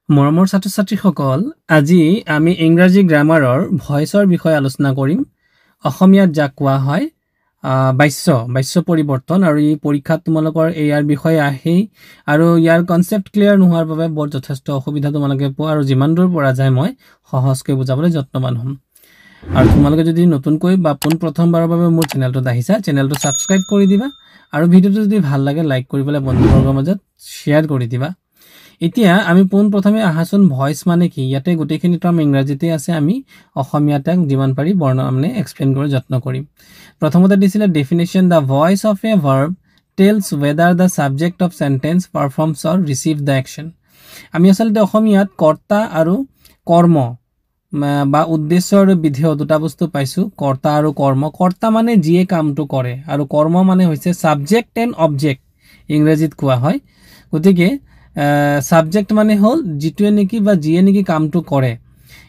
মৰমৰ ছাত্ৰ-ছাত্ৰীসকল আজি আমি ইংৰাজী গ্ৰামাৰৰ ভয়েসৰ বিষয়ে আলোচনা কৰিম অসমীয়াত যাক কোৱা হয় বাক্য পৰিৱৰ্তন আৰু এই পৰীক্ষাত তোমালোকৰ ইয়াৰ বিষয়ে আহে আৰু ইয়াৰ কনসেপ্ট ক্লিয়াৰ নোহোৱাৰ বাবে বৰ যথেষ্ট অসুবিধা তোমালোকে পোৱা আৰু যিমান দূৰ পৰা যায় মই সহজকৈ বুজাবলৈ যত্নবান হ'ম আৰু তোমালোকে যদি নতুনকৈ বা প্ৰথমবাৰৰ বাবে মোৰ চেনেলটোত আহিছা চেনেলটো সাবস্ক্ৰাইব কৰি দিবা আৰু ভিডিওটো যদি ভাল লাগে লাইক কৰি পেলাই বন্ধুবৰ্গৰ মাজত শেয়াৰ কৰি দিবা এতিয়া আমি প্ৰথমে আহাচোন ভয়েস মানে কি ইয়াতে গোটেইখিনি টাৰ্ম ইংৰাজীতে আছে আমি অসমীয়াতে যিমান পাৰি বৰ্ণনা এক্সপ্লেইন কৰি যত্ন কৰিম প্ৰথমতে দিছিলে definition the voice of a verb tells whether the subject of sentence performs or receives the action আমি আসলে অসমীয়াত কৰ্তা আৰু কৰ্ম বা উদ্দেশ্যৰ বিধেয় দুটা বস্তু পাইছো কৰ্তা আৰু কৰ্ম কৰ্তা মানে যিয়ে কামটো কৰে আৰু কৰ্ম মানে হৈছে সাবজেক্ট এণ্ড অবজেক্ট ইংৰাজীত কোৱা হয় গতিকে সাবজেক্ট মানে হল যিটোৱে নেকি বা যিয়ে নেকি কামটো কৰে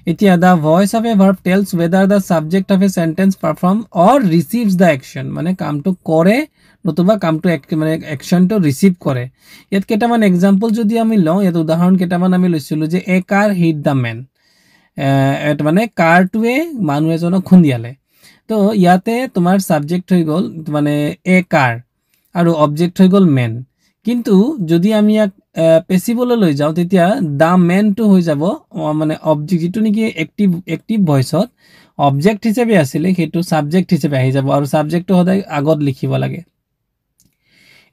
এতিয়া the voice of a verb tells whether the subject of a sentence perform or receives the action মানে কামটো কৰে নতুবা কামটো মানে অ্যাকশনটো ৰিসিভ কৰে ইয়াত কেইটামান এক্সাম্পল যদি আমি লওঁ ইয়াত উদাহৰণ কেইটামান আমি লৈছিলো যে এ কাৰ হিট দা ম্যান এট মানে কাৰটোৱে মানুহ এজনক খুন্দিয়ালে তো ইয়াতে তোমাৰ সাবজেক্ট হৈ গল মানে এ কাৰ আৰু অবজেক্ট হৈ গল ম্যান কিন্তু যদি আমি ইয়াক পেসিবল লৈ যাও তেতিয়া দা ম্যান টু হৈ যাব মানে অবজেক্ট যেটো নেকি এক্টিভ ভয়েসত অবজেক্ট হিচাপে আছিল হেতু সাবজেক্ট হিচাপে আহি যাব আৰু সাবজেক্টটো সদায় আগত লিখিব লাগে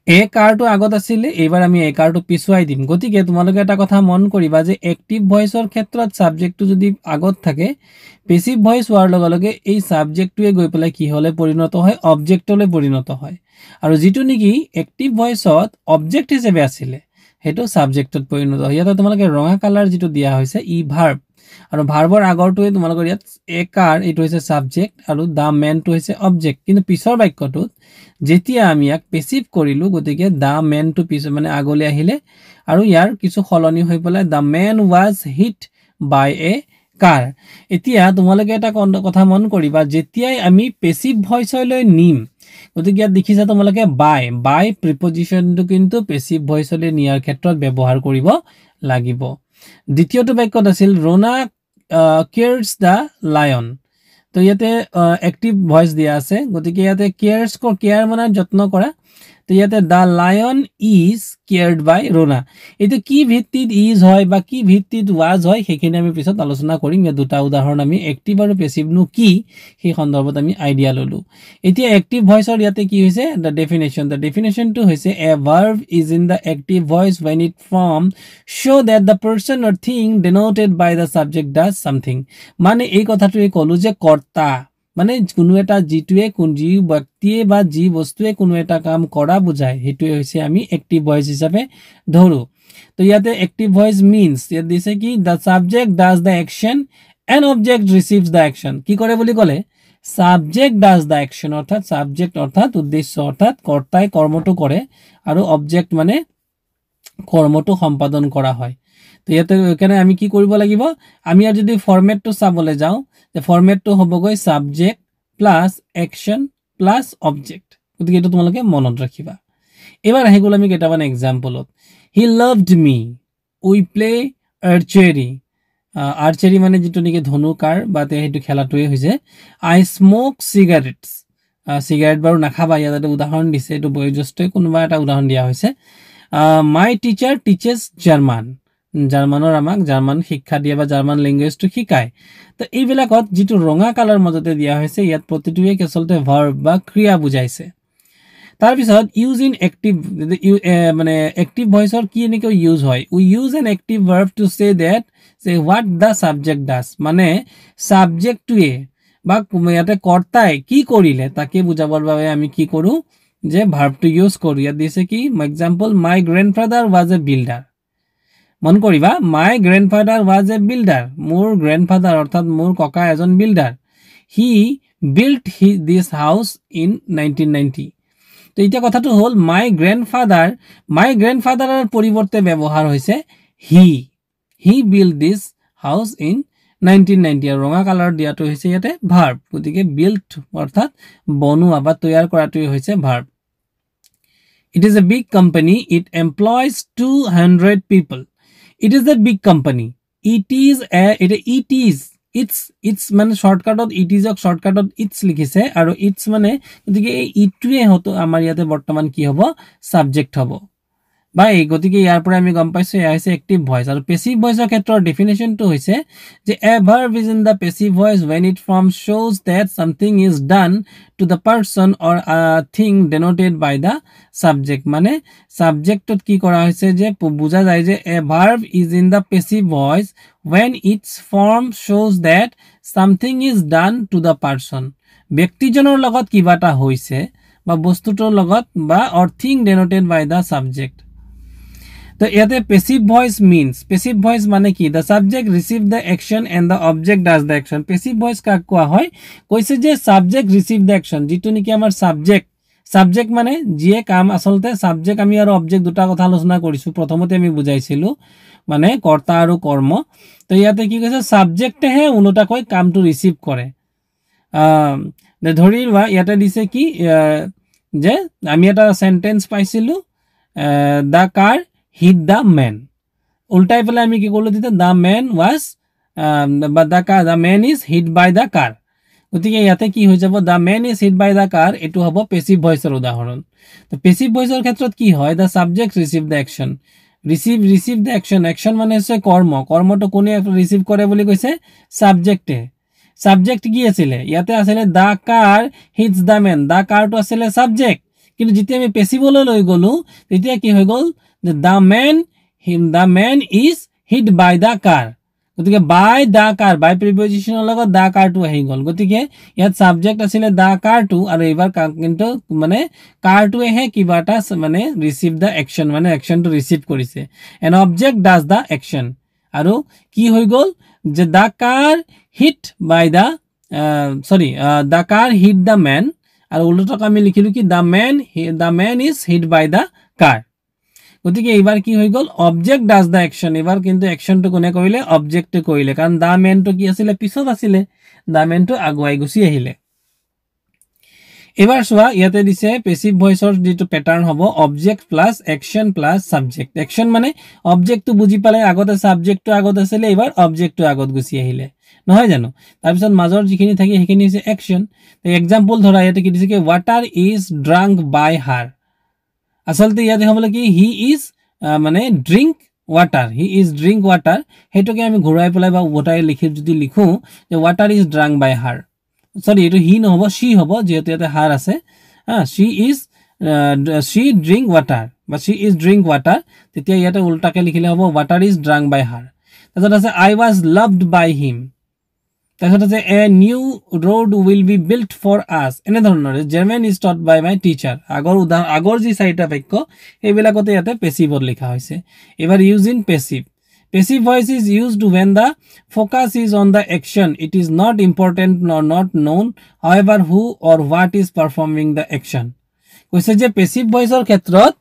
এ কাৰটো আগত আছিল এবাৰ আমি এ কাৰটো পিছুৱাই দিম গতিকে তোমালোকে এটা কথা মন কৰিবা যে এক্টিভ ভয়েসৰ ক্ষেত্ৰত সাবজেক্টটো যদি আগত থাকে পেসিভ ভয়েস হোৱাৰ লগে লগে এই সাবজেক্টটোৱে গৈ পেলাই কি হলে পৰিণত হয় অবজেক্টলৈ পৰিণত হয় আৰু যেটো নেকি এক্টিভ ভয়েসত অবজেক্ট হিচাপে আছিল হেতু সাবজেক্টত পৰিণত হয় ইয়াতে তোমালোকে ৰঙা কালাৰ যেটো দিয়া হৈছে ই ভাৰ্ব আৰু ভাৰ্বৰ আগৰটোৱে তোমালোকৰ ইয়াত এ কাৰ এটো হৈছে সাবজেক্ট আৰু দা ম্যান টু হৈছে অবজেক্ট কিন্তু পিছৰ বাক্যটোত যেতিয়া আমি ইয়াক পেসিভ কৰিলো গতিকে দা ম্যান টু পিছ মানে আগলৈ আহিলে আৰু ইয়াৰ কিছু খলনি হৈ পেলাই দা ম্যান ওয়াজ হিট বাই এ কাৰ এতিয়া তোমালোকে এটা কথা মন কৰিবা যেতিয়াই আমি পেসিভ ভয়েসলৈ নিম গতিকে ইয়াত দেখিছা তোমালোকে বাই প্ৰিপজিশনটো কিন্তু পেসিভ ভয়েসলৈ নিয়াৰ ক্ষেত্ৰত ব্যৱহাৰ কৰিব লাগিব দ্বিতীয়টো বাক্যত আছিল ৰনা কেয়াৰ্স দা লায়ন তো ইয়াতে এক্টিভ ভয়েস দিয়া আছে গতিকে ইয়াতে কেয়াৰ মানে যত্ন কৰা তো ইয়াতে দা লায়ন ইজ কেয়াৰ্ড বাই ৰনা এটো কি ভিত্তিত ইজ হয় বা কি ভিত্তিত ওয়াজ হয় সেইখিনি আমি পিছত আলোচনা কৰিম এই দুটা উদাহৰণ আমি এক্টিভ আৰু পেসিভ নো কি সেই সন্দৰ্ভত আমি আইডিয়া ললো এতিয়া এক্টিভ ভয়েসৰ ইয়াতে কি হৈছে দা ডেফিনেশন টো হৈছে a verb is in the active voice when it form show that the person or thing denoted by the subject does something মানে এই কথাটোৱে কলো যে কৰ্তা মানে কোনো এটা জিটুৱে কোন জি ব্যক্তিয়ে বা জি বস্তুৱে কোনো এটা কাম কৰা বুজায় হেতুৱে হৈছে আমি এক্টিভ ভয়েস হিচাপে ধৰো তো ইয়াতে এক্টিভ ভয়েস মিন্স ইয়াত দিছে কি the subject does the action and object receives the action কি কৰে বুলি ক'লে subject does the action অৰ্থাৎ subject অৰ্থাৎ উদ্দেশ্য অৰ্থাৎ কৰ্তাই কৰ্মটো কৰে আৰু object মানে কৰ্মটো সম্পাদন কৰা হয় তো ইয়াতে এখানে আমি কি কৰিব লাগিব আমি আর যদি ফরম্যাটটো চাবলৈ যাও তে ফরম্যাটটো হবগৈ subject plus action plus object গতিকে এটা তোমালোকে মনত ৰাখিবা এবাৰ আহি গ'ল আমি কেইটামান এক্সাম্পলত he loved me we play archery মানে যেটো নেকি ধনুকাৰ বা তে হেতু খেলাটোৱে হৈছে আই স্মোক সিগাৰেট বাৰু নাখাবা ইয়াতে উদাহৰণ দিছে এটো বয়োজ্যেষ্ঠ কোনোবা এটা উদাহৰণ দিয়া হৈছে মাই টিচাৰ টিচেস জাৰ্মান জাৰ্মানৰ আমাক জাৰ্মান শিক্ষা দিয়ে বা জাৰ্মান ল্যাঙ্গুৱেজটো শিকায় তো এইবিলাকত যেটো ৰঙা কালাৰ মাজতে দিয়া হৈছে ইয়াত প্ৰতিটোৱে কেছলতে ভাৰ্ব বা ক্ৰিয়া বুজাইছে তাৰ পিছত ইউজ ইন এক্টিভ মানে এক্টিভ ভয়েসৰ কি এনেকৈ ইউজ হয় we use an active verb to say that say what the subject does মানে সাবজেক্টটোৱে বা ইয়াতে কৰ্তাই কি কৰিলে তাকে বুজাবৰ বাবে আমি কি কৰো যে ভাৰ্বটো ইউজ কৰো ইয়াত দিছে কি এক্সাম্পল মাই গ্ৰান্ডফাদাৰ ওয়াজ এ বিল্ডাৰ মন কৰিবা মাই গ্ৰান্ডফাদাৰ ওয়াজ এ বিল্ডাৰ মোৰ গ্ৰান্ডফাদাৰ অৰ্থাৎ মোৰ ককা এজন builder he built this house in 1990 তো এটা কথাটো হল মাই গ্ৰান্ডফাদাৰৰ পৰিৱৰ্তে ব্যৱহাৰ হৈছে হি বিল্ট দিস হাউস ইন 1990 আৰু ৰঙা কালাৰ দিয়াটো হৈছে ইয়াতে ভাৰ্ব গতিকে বিল্ট অৰ্থাৎ বনোৱা বা তৈয়াৰ কৰাটোই হৈছে verb It is a big company. It employs 200 people. It is a big company. It is it's মানে শর্টকাটত it is অক শর্টকাটত it's লিখিছে আৰু it's মানে গতিকে এই ইটোৱে হতো আমাৰ ইয়াতে বৰ্তমান কি হ'ব সাবজেক্ট হ'ব বা এই গতিকে ইয়াৰ পৰা আমি গম পাইছো এয়া হৈছে এক্টিভ ভয়েস আৰু পেসিভ ভয়েসৰ ক্ষেত্ৰৰ ডেফিনেশনটো হৈছে যে a verb is in the passive voice when it form shows that something is done to the person or a thing denoted by the subject মানে সাবজেক্টত কি কৰা হৈছে যে বুজা যায় যে a verb is in the passive voice when its form shows that something is done to the person ব্যক্তিজনৰ লগত কিবাটা হৈছে বা বস্তুটোৰ লগত বা or thing denoted by the subject So, yate passive voice means passive voice mane ki the subject receive the action and the object does the action. Passive voice ka koa hoy koise je subject receive the action jitu niki amar subject mane jie kaam asolte subject ami aru object duta kotha alochona korisu prothomote ami bujaichilu mane korta aru kormo to yate ki koise subject he unota koi kaam to receive kore the dhoriwa yate dise ki je ami eta sentence paisilu the car hit the man ultai pele ami ki korlo dite the man was but the man is hit by the car gotike yate ki hoy jabo the man is hit by the car etu hobo passive voice er udahoron to passive voice er khetrot ki hoy the subject receive the action receive the action mane hoche kormo to kone receive kore boli koise subject ki asile yate asile the car hits the man the car to asile subject কিন্তু যেতিয়া আমি passive লৈ গলো তেতিয়া কি হৈ গল the man is hit by the car গতিকে by the car by preposition লগত the car to আহি গল গতিকে ইয়াত সাবজেক্ট আছিল the car to আৰু এবাৰ কিন্তু মানে car to হে কিবাটা মানে receive the action মানে action to receive কৰিছে an object does the action আৰু কি হৈ গল যে the car hit by the the car hit the man আৰু উল্টোটা আমি লিখিলো কি the man is hit by the car গতিকে এবাৰ কি হৈ গল অবজেক্ট ডাজ দা অ্যাকশন এবাৰ কিন্তু অ্যাকশনটো কোনে কৰিলে অবজেক্টে কৰিলে কাৰণ দা মেন তো কি আছিল পিছত আছিল দা মেন তো আগুৱাই গুছি আহিলে এবাৰ সোৱা ইয়াতে দিছে পেসিভ ভয়েসৰ যেটো প্যাটাৰ্ন হ'ব object plus action plus subject action মানে অবজেক্টটো বুজি পালে আগতে সাবজেক্টটো আগত আছিল এবাৰ অবজেক্টটো আগত গুছি আহিলে নহয় জানো তাৰ পিছত মাজৰ যিখিনি থাকি হেখিনি হৈছে অ্যাকশন তো एग्जांपल ধৰা ইয়াতে কি দিছে কি water is drunk by her আসলতে ইয়াতে হবলে কি হি ইজ মানে ড্রিঙ্ক ওয়াটার হেটোকে আমি ঘুরাই পেলাই বা ওটাই লিখি যদি লিখো যে water is drunk by her sorry এটো হি নহব শি হব যেহেতু ইয়াতে হার আছে শি ড্রিঙ্ক ওয়াটার বা শি ইজ ড্রিঙ্ক ওয়াটার তেতিয়া ইয়াতে উল্টাকে লিখিলে হব ওয়াটার ইজ ড্রাংক বাই হার তাছত আছে I was loved by him তাছত আছে a new road will be built for us এনে ধৰণৰ German is taught by my teacher আগৰ যি চাৰিটা বাক্য এইবিলাকতে ইয়াতে পেসিভত লিখা হৈছে এবাৰ use in passive voice is used when the focus is on the action it is not important nor not known however who or what is performing the action কৈছে যে পেসিভ ভয়েসৰ ক্ষেত্ৰত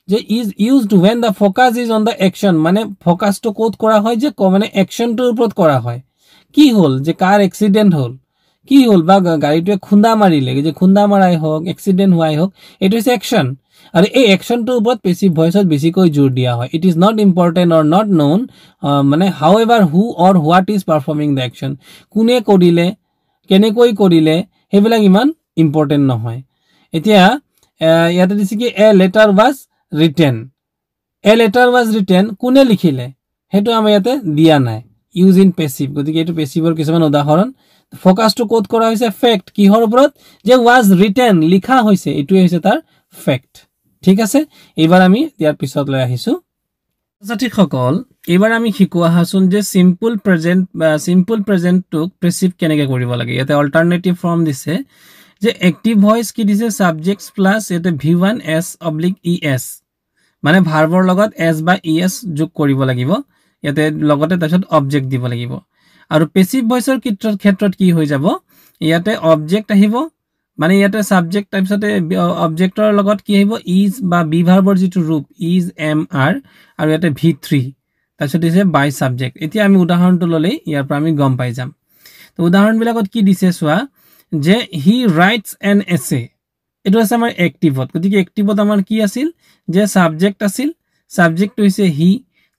যে is used when the focus is on the action মানে ফোকাসটো কোত কৰা হয় যে মানে অ্যাকশনটোৰ ওপৰত কৰা হয় কি হল যে কাৰ এক্সিডেন্ট হল কি হল বা গাড়িটোৱে খুন্দা মাৰিলে যে খুন্দা মাৰাই হোক এক্সিডেন্ট হোৱাই হোক এটো হৈছে অ্যাকশন আৰু এই অ্যাকশনটোৰ ওপৰত পেসিভ ভয়েসত বেছিকৈ জোৰ দিয়া হয় it is not important or not known মানে however who or what is performing the action কোনে কৰিলে কেনেকৈ কৰিলে হেবিলাক ইমান ইম্পৰ্টেন্ট নহয় এতিয়া ইয়াতে দিছে কি এ লেটাৰ ওয়াজ ৰিটেন কোনে লিখিলে হেটো আমি ইয়াতে দিয়া নাই ইউজ ইন পেসিভ গতিকে এটো পেসিভৰ কিছুমান উদাহৰণ ফোকাসটো কোড কৰা হৈছে ফ্যাক্ট কিহৰ ওপৰত যে ওয়াজ ৰিটেন লিখা হৈছে এটোই হৈছে তাৰ ফ্যাক্ট ঠিক আছে এবাৰ আমি ইয়াৰ পিছত লৈ আহিছো ছাত্ৰীসকল এবাৰ আমি শিকোৱা হাসুন যে সিম্পল প্ৰেজেন্ট টুক পেসিভ কেনেকৈ কৰিব লাগে ইয়াতে অল্টাৰনেটিভ ফৰ্ম দিছে যে এক্টিভ ভয়েস কি দিছে সাবজেক্টস প্লাস ইয়াতে v1 s/es মানে ভাৰ্বৰ লগত s বা es যোগ কৰিব লাগিব ইয়াতে লগতে তাৰছত অবজেক্ট দিব লাগিব আৰু পেসিভ ভয়েসৰ ক্ষেত্ৰত কি হৈ যাব ইয়াতে অবজেক্ট আহিব মানে ইয়াতে সাবজেক্ট তাৰছতে অবজেক্টৰ লগত কি আহিব ইজ বা বি ভাৰ্বৰ যেটো ৰূপ ইজ এম আৰ আৰু ইয়াতে v3 তাৰছত দিছে বাই সাবজেক্ট এতিয়া আমি উদাহৰণটো ললে ইয়াৰ পৰা আমি গম পাই যাম তো উদাহৰণ বিলাকত কি দিছে সোৱা যে হি ৰাইটস এন এছে এটো আছে আমাৰ এক্টিভত গতিকে এক্টিভত আমাৰ কি আছিল যে সাবজেক্ট আছিল সাবজেক্ট হৈছে হি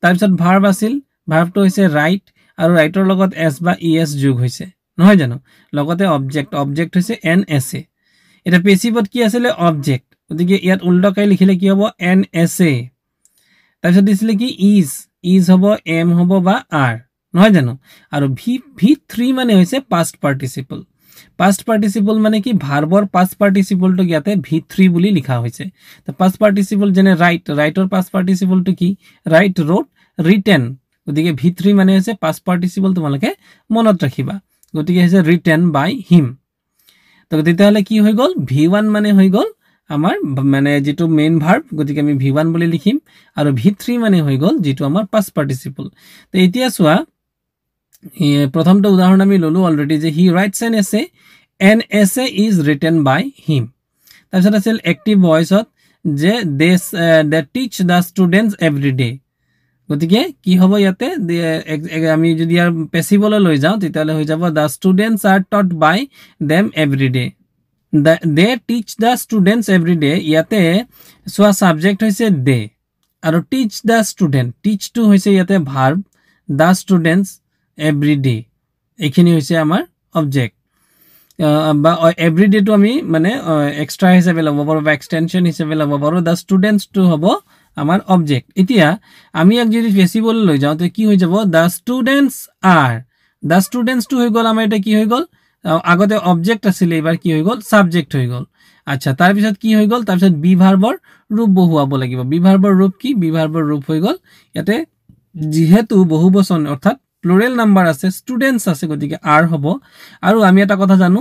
তাৰপিছত ভাৰ্ব আছিল ভাৰ্বটো হৈছে ৰাইট আৰু ৰাইটৰ লগত এছ বা ইএছ যোগ হৈছে নহয় জানো লগতে অবজেক্ট হৈছে এন এছ এ এটা পেছিভত কি আছিল অবজেক্ট গতিকে ইয়াত উল্টাকৈ লিখিলে কি হ'ব এন এছ এ তাৰপিছত দিছিলে কি ইজ হ'ব এম হ'ব বা আৰ নহয় জানো আৰু V3 মানে হৈছে past participle মানে কি ভাৰ্বৰ past participle টো ইয়াতে V3 বুলি লিখা হৈছে তো past participle যেনে ৰাইটৰ past participle টো কি ৰাইট wrote written গতিকে V3 মানে হৈছে past participle তোমালোকে মনত ৰাখিবা গতিকে হৈছে written by him তো তেতিয়াহলে কি হৈ গল V1 মানে হৈ গল আমাৰ মানে যেটো মেইন ভাৰ্ব গতিকে আমি V1 বুলি লিখিম আৰু V3 মানে হৈ গল যেটো আমাৰ past participle তো এতিয়া চোৱা প্ৰথমটো উদাহৰণ আমি ললো অলৰেডি যে he writes an essay is written by him তাৰপিছত আছিল এক্টিভ ভয়েসত যে they teach the students every day গতিকে কি হ'ব ইয়াতে আমি যদি আর প্যাসিভলে লৈ যাও তেতিয়ালে হৈ যাব the students are taught by them every day they teach the students every day ইয়াতে সোয়া সাবজেক্ট হৈছে they আৰু teach the student teach to হৈছে ইয়াতে verb the students every day এখিনি হৈছে আমাৰ অবজেক্ট বা every day to আমি মানে এক্সট্ৰা হিচাপে লব পাৰো বা এক্সটেনশন হিচাপে লব পাৰো the students to হ'ব আমাৰ অবজেক্ট এতিয়া আমি এক যদি প্যাসিভল লৈ যাও তে কি হৈ যাব the students to হৈ গল আমাৰ এটা কি হৈ গল আগতে অবজেক্ট আছিল এবাৰ কি হৈ গল সাবজেক্ট হৈ গল আচ্ছা তাৰ পিছত কি হৈ গল তাৰ পিছত বি ভাৰ্বৰ ৰূপ বহুৱাব লাগিব বি ভাৰ্বৰ ৰূপ কি বি ভাৰ্বৰ ৰূপ হৈ গল ইয়াতে যেহেতু বহুবচন অৰ্থাৎ প্লুৰেল নাম্বাৰ আছে স্টুডেন্টস আছে গতিকে আৰ হ'ব আৰু আমি এটা কথা জানো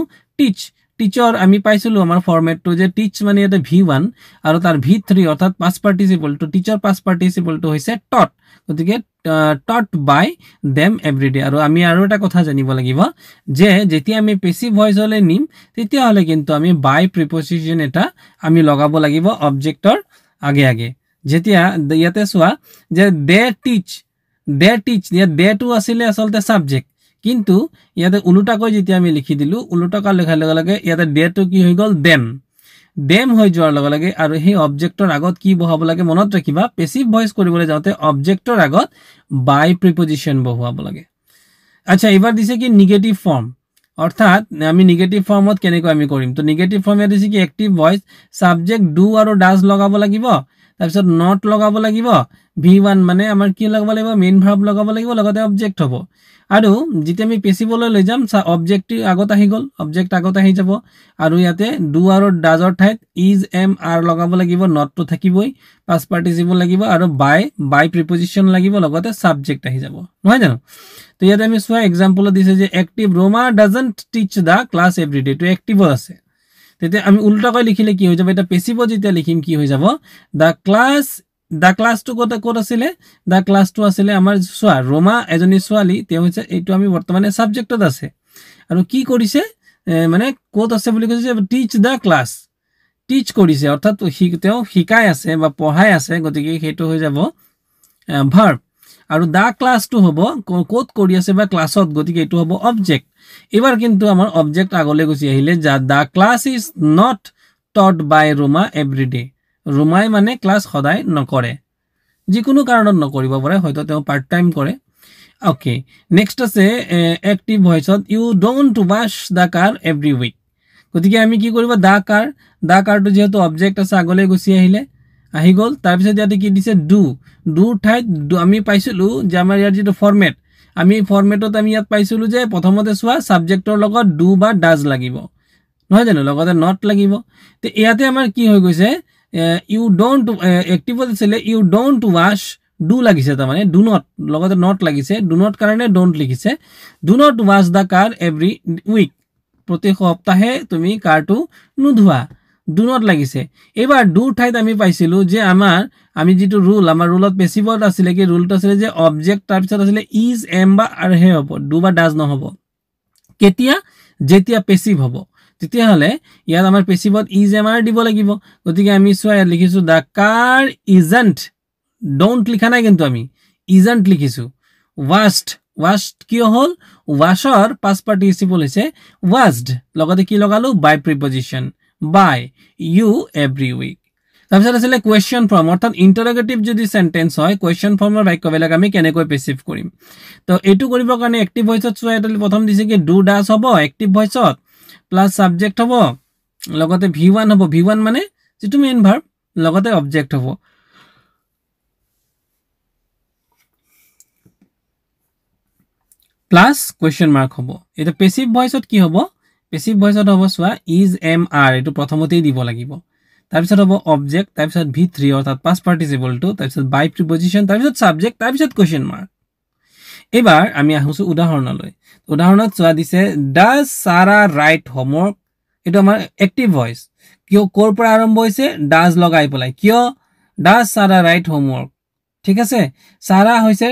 টিচাৰ আমি পাইছিলো আমাৰ ফৰমেটটো যে টিচ মানে এটা V1 আৰু তাৰ V3 অৰ্থাৎ past participle to teacher past participle to হৈছে taught গতিকে taught by them every day আৰু আমি আৰু এটা কথা জানিব লাগিব যে যেতিয়া আমি পেসিভ ভয়েস হলে নিম তেতিয়া হলে কিন্তু আমি by preposition এটা আমি লগাব লাগিব অবজেক্টৰ আগে যেতিয়া ইয়াতে সোয়া যে they teach they to আসলে আসলতে সাবজেক্ট কিন্তু ইয়াতে উল্টাকৈ যেতিয়া আমি লিখি দিলু উল্টাকৈ লেখাৰ লগে লগে ইয়াতে they to কি হৈ গল them হৈ যোৱাৰ লগে লগে আৰু সেই অবজেক্টৰ আগত কি বহাব লাগে মনত ৰাখিবা পেসিভ ভয়েস কৰিবলৈ যাওতে অবজেক্টৰ আগত by preposition বহাব লাগে আচ্ছা এবাৰ দিছে কি নেগেটিভ ফৰ্ম অৰ্থাৎ আমি নেগেটিভ ফৰ্মত কেনেকৈ আমি কৰিম তো নেগেটিভ ফৰ্মে দিছে কি এক্টিভ ভয়েস সাবজেক্ট ডু আৰু ডাজ লগাব লাগিব তাৰপিছত নট লগাব লাগিব V1 মানে আমাৰ কি লগাব লাগিব মেইন ভাৰ্ব লগাব লাগিব লগতে অবজেক্ট হ'ব আৰু যেতিয়া আমি পেসিভলৈ লৈ যাম অবজেক্ট আগত আহি গল অবজেক্ট আগত আহি যাব আৰু ইয়াতে ডু আৰু ডাজৰ ঠাইত ইজ এম আৰ লগাব লাগিব নট তো থাকিবই পাস্ট পাৰ্টিসিপল লাগিব আৰু বাই প্রিপজিশন লাগিব লগতে সাবজেক্ট আহি যাব নহয় জানো তো ইয়াতে আমি সোয়া এক্সাম্পল দিছে যে এক্টিভ রোমা ডাজন্ট টিচ দা ক্লাস এভরিডে তো এক্টিভ আছে তেতিয়া আমি উল্টাকৈ লিখিলে কি হৈ যাব এটা পেসিভ যেতিয়া লিখিম কি হৈ যাব দা ক্লাস টু কোট আছিলে দা ক্লাস টু আছিলে আমাৰ সোয়া ৰোমা এজনী ছোৱালী তেওঁ হৈছে এইটো আমি বৰ্তমানে সাবজেক্টত আছে আৰু কি কৰিছে মানে কোট আছে বুলি কৈছে টিচ দা ক্লাস টিচ কৰিছে অৰ্থাৎ তেওঁ শিকাই আছে বা পঢ়াই আছে গতিকে হেতু হৈ যাব ভার্ব আৰু দা ক্লাস টু হ'ব কোট কৰি আছে বা ক্লাছত গতিকে এটো হ'ব অবজেক্ট এবাৰ কিন্তু আমাৰ অবজেক্ট আগলৈ গুছি আহিলে যা the class is not taught by Roma everyday রোমাই মানে ক্লাস সদায় নকৰে যিকোনো কাৰণত নকৰিব পাৰে হয়তো তেওঁ পাৰ্ট টাইম কৰে ওকে নেক্সট আছে এক্টিভ ভয়েসত you don't wash the car every week গতিকে আমি কি কৰিব দা কাৰটো যেহেতু অবজেক্ট আছে আগলৈ গুছি আহিলে আহি গল তাৰ পিছত ইয়াতে কি দিছে ডু ঠাইত আমি পাইছিলো যে আমাৰ ইয়াৰ যেটো ফৰমেট আমি ফৰমেটত আমি ইয়াত পাইছিলো যে প্ৰথমতে সোয়া সাবজেক্টৰ লগত ডু বা ডাজ লাগিব নহয় জানো লগতে নট লাগিব তে ইয়াতে আমাৰ কি হৈ গৈছে you don't active আছিলে you don't wash do লাগিছে তাৰ মানে do not লগতে not লাগিছে do not কাৰণে don't লিখিছে do not wash the car every week প্ৰতি সপ্তাহে তুমি কাৰটো নুধুৱা do not লাগিছে এবাৰ do ঠাইত আমি পাইছিলো যে আমি যেটো ৰুল আমাৰ ৰুলত পেসিভত আছিলে কি ৰুলটো আছিলে যে অবজেক্ট তাৰ পিছত আছিলে is am বা are হে হ'ব do বা does নহব কেতিয়া যেতিয়া পেসিভ হ'ব তেতিয়া হলে ইয়াত আমাৰ পেসিভত ইজ এম আৰ দিব লাগিব গতিকে আমি সোয়া লিখিছো দা কাৰ ইজন্ট ডোন্ট লিখা নাই কিন্তু আমি ইজন্ট লিখিছো washed কি হল ওয়াশৰ past participle হৈছে washed লগতে কি লগালো বাই প্ৰিপজিশন বাই ইউ এভৰি উইক তাৰপিছত আছিলে কুৱেশ্যন ফৰ্ম, অৰ্থাৎ ইণ্টাৰোগেটিভ যদি সেন্টেন্স হয় কুৱেশ্যন ফৰ্মৰ বাক্যবিলাক আমি কেনেকৈ পেছিভ কৰিম। তো এইটো কৰিবৰ কাৰণে এক্টিভ ভইচত চোৱা এটা প্ৰথম দিছে কি ডু ডাজ হ'ব এক্টিভ ভইচত প্লাস সাবজেক্ট হ'ব লগতে V1 হ'ব, V1 মানে যেটো মেইন ভার্ব লগতে অবজেক্ট হ'ব প্লাস কোয়েশ্চন মার্ক হ'ব। এটা পেসিভ ভয়েসত কি হ'ব, পেসিভ ভয়েসত হ'ব সোয়া ইজ এম আর, এটো প্ৰথমতেই দিব লাগিব। তাৰপিছত হ'ব অবজেক্ট, তাৰপিছত V3 অৰ্থাৎ পাস্ট পাৰ্টিসিপল টু, তাৰপিছত বাই প্ৰিপজিশন, তাৰপিছত সাবজেক্ট, তাৰপিছত কোয়েশ্চন মাৰ্ক। এবাৰ আমি আহোছো উদাহৰণলৈ। উদাহৰণত সোয়া দিছে ডাজ সাৰা ৰাইট হোমৱৰ্ক, এটো আমাৰ এক্টিভ ভয়েস। কিয় কোৰ পৰা আৰম্ভ হৈছে ডাজ লগাই পলাই, কিয় ডাজ সাৰা ৰাইট হোমৱৰ্ক, ঠিক আছে। সাৰা হৈছে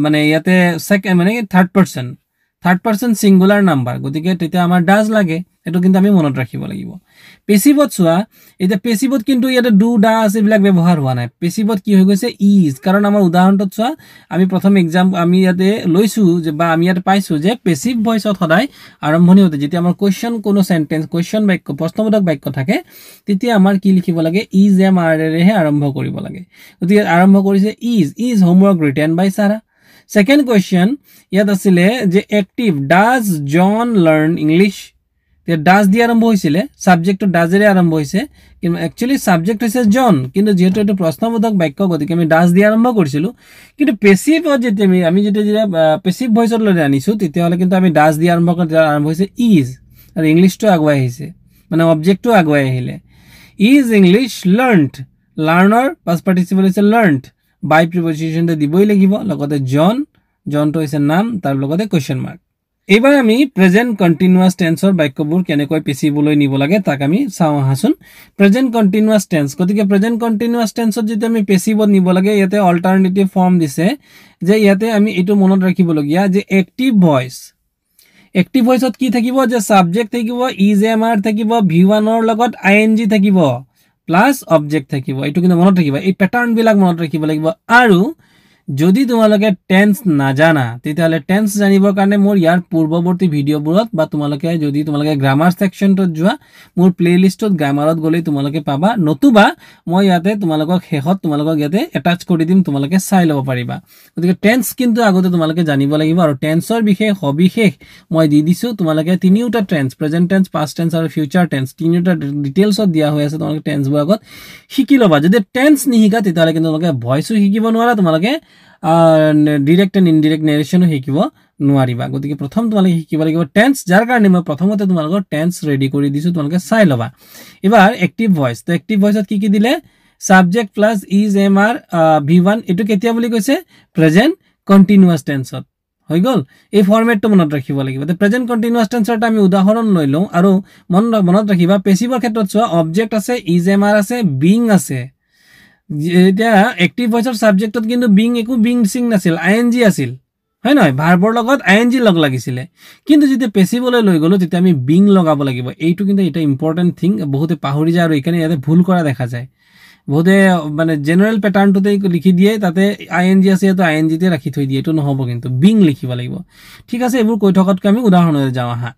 মানে ইয়াতে সেকেন্ড মানে থাৰ্ড পাৰসন সিঙ্গুলাৰ নাম্বাৰ, গতিকে তেতিয়া আমাৰ ডাজ লাগে, এটো কিন্তু আমি মনত ৰাখিব লাগিব। পেসিভত সোয়া, এটা পেসিভত কিন্তু ইয়াতে ডু ডাজ এইবিলাক ব্যৱহাৰ হোৱা নাই। পেসিভত কি হৈ গৈছে ইজ, কাৰণ আমাৰ উদাহৰণত সোয়া আমি প্ৰথম এক্সাম আমি ইয়াতে লৈছো যে বা আমি ইয়াতে পাইছো যে পেসিভ ভয়েসত সদায় আৰম্ভণি হতে যেতিয়া আমাৰ কোয়েশ্চন কোনো সেন্টেন্স কোয়েশ্চন বাক্য প্ৰশ্নবোধক বাক্য থাকে তেতিয়া আমাৰ কি লিখিব লাগে ইজ এম আৰ এৰেহে আৰম্ভ কৰিব লাগে। গতিকে আৰম্ভ কৰিছে is homework written by Sarah. Second question ইয়াত আছিলে যে active does John learn English, does দিয়ে আৰম্ভ হৈছিলে, সাবজেক্টটো ডাজেৰে আৰম্ভ হৈছে, কিন্তু একচুয়ালি সাবজেক্ট হৈছে জন, কিন্তু যেহেতু এটা প্ৰশ্নবোধক বাক্য গতিকে আমি ডাজ দিয়ে আৰম্ভ কৰিছিলো। কিন্তু পেসিভত যেতিয়া আমি যেতিয়া পেসিভ ভয়েসত লৈ আনিছো তেতিয়াহলে কিন্তু আমি ডাজ দিয়ে আৰম্ভ কৰি আৰম্ভ হৈছে ইজ, আৰু ইংলিশটো আগুৱাই আহিছে, মানে অবজেক্টটো আগুৱাই আহিলে। Is English লাৰ্নড, learner past participle হৈছে লাৰ্নড, বাই প্ৰিপজিশনটো দিবই লাগিব, লগতে জনটো হৈছে নাম, তাৰ লগতে কোয়েশ্চন মাৰ্ক। এবাৰ আমি প্ৰেজেন্ট কন্টিনিউয়াস টেন্সৰ বাক্যবোৰ কেনেকৈ পেসিভলৈ নিব লাগে তাক আমি চাও আহাচোন। প্রেজেন্ট কন্টিনিউয়াস টেন্স, গতিকে প্রেজেন্ট কন্টিনিউয়াস টেন্সত যদি আমি পেসিভত নিব লাগে ইয়াতে অল্টাৰনেটিভ ফৰ্ম দিছে যে ইয়াতে আমি এটো মনত ৰাখিবলগীয়া যে এক্টিভ ভয়েসত কি থাকিব যে সাবজেক্ট থাকিব, ইজ এম আর থাকিব, V1 ৰ লগত আইএনজি থাকিব প্লাস অবজেক্ট থাকিব। এটো কিন্তু মনত ৰাখিবা, এই প্যাটাৰ্ন বিলাক মনত ৰাখিব লাগিব। আৰু যদি তোমালোকে টেন্স নাজানা তেতিয়াহলে টেন্স জানিবৰ কাৰণে মোৰ ইয়াৰ পূৰ্ববৰ্তী ভিডিঅ'বোৰত বা তোমালোকে গ্ৰামাৰ সেকশনটোত যোৱা মোৰ প্লেলিষ্টত গ্ৰামাৰত গলে তোমালোকে পাবা, নতুবা মই ইয়াতে তোমালোকক শেষত তোমালোকক ইয়াতে এটাচ কৰি দিম, তোমালোকে চাই ল'ব পাৰিবা। গতিকে টেন্স কিন্তু আগতে তোমালোকে জানিব লাগিব, আৰু টেন্সৰ বিষয়ে সবিশেষ মই দি দিছো। তোমালোকে তিনিটা tense, present tense, past tense আৰু ফিউচাৰ টেন্স, তিনিটা ডিটেইলছত দিয়া হৈ আছে, তোমালোকে টেন্সবোৰ আগত শিকি ল'বা। যদি টেন্স নিশিকা তেতিয়াহলে কিন্তু তোমালোকে ভয়েসো শিকিব নোৱাৰা, তোমালোকে ডিৰেক্ট এণ্ড ইনডিৰেক্ট নেৰেশ্যনো শিকিব নোৱাৰিবা। গতিকে প্ৰথম তোমালোকে শিকিব লাগিব টেন্স, যাৰ কাৰণে মই প্ৰথমতে তোমালোকৰ টেন্স ৰেডি কৰি দিছো, তোমালোকে চাই ল'বা। এবাৰ এক্টিভ ভয়েস, তো এক্টিভ ভয়েসত কি দিলে subject plus is am are V1, এটো কেতিয়া বুলি কৈছে প্রেজেন্ট কন্টিনিউয়াস টেন্সত হৈ গল। এই ফৰমেটটো মনত ৰাখিব লাগিব। তো প্ৰেজেন্ট কন্টিনিউয়াস টেন্সৰ আমি উদাহৰণ লৈ লওঁ, আৰু মনত ৰাখিবা পেসিভৰ ক্ষেত্ৰত চোৱা অবজেক্ট আছে, ইজ এম আৰ আছে, বিং আছে। এটা এক্টিভ ভয়েসৰ সাবজেক্টত কিন্তু বিং সিং নাছিল, আইএনজি আছিল, হয় নহয়, ভাৰ্বৰ লগত আইএনজি লগ লাগিছিলে। কিন্তু যেতিয়া পেসিভলৈ লৈ গলো তেতিয়া আমি বিং লগাব লাগিব। এইটো কিন্তু এটা ইম্পৰ্টেন্ট থিং, বহুতে পাহৰি যায় আৰু এইকাৰণে ইয়াতে ভুল কৰা দেখা যায়। বহুতে মানে জেনাৰেল প্যাটাৰ্নটোতে লিখি দিয়ে, তাতে আইএনজি আছে তো আইএনজিতে ৰাখি থৈ দিয়ে, এটো নহব, কিন্তু বিং লিখিব লাগিব। ঠিক আছে, এইবোৰ কৈ থকাতকৈ আমি উদাহৰণলৈ যাওঁ আহা।